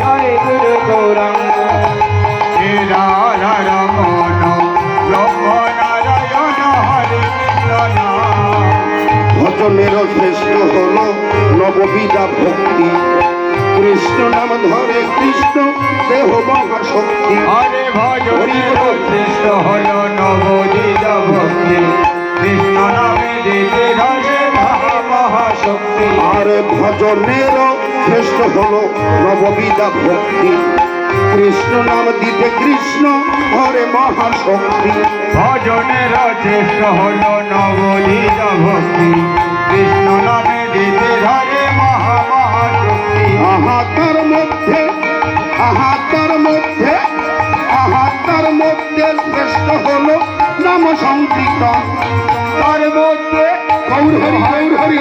হরে গুরু গৌরাঙ্গ রাধা রমণ ব্রহ্ম নারায়ণ হরে কৃষ্ণ নাম। ভজনের শ্রেষ্ঠ হল নববিধা ভক্তি কৃষ্ণ নাম ধরে কৃষ্ণ দেহ মহাশক্তি হরে ভজনের শ্রেষ্ঠ হল নবদিত ভক্তি কৃষ্ণ নামে দিতে ধরে মহাশক্তি। আর ভজনের শ্রেষ্ঠ হল নববিধা ভক্তি কৃষ্ণ নাম দিতে কৃষ্ণ হরে মহাশক্তি। ভজনের শ্রেষ্ঠ হল নবদিত ভক্তি কৃষ্ণ নামে দিতে ধরে মহাশক্তি। আহাতার মধ্যে আহাতার মধ্যে আহাতার মধ্যে শ্রেষ্ঠ হল নাম সংকীর্তন। তার মধ্যে গৌর হরি গৌর হরি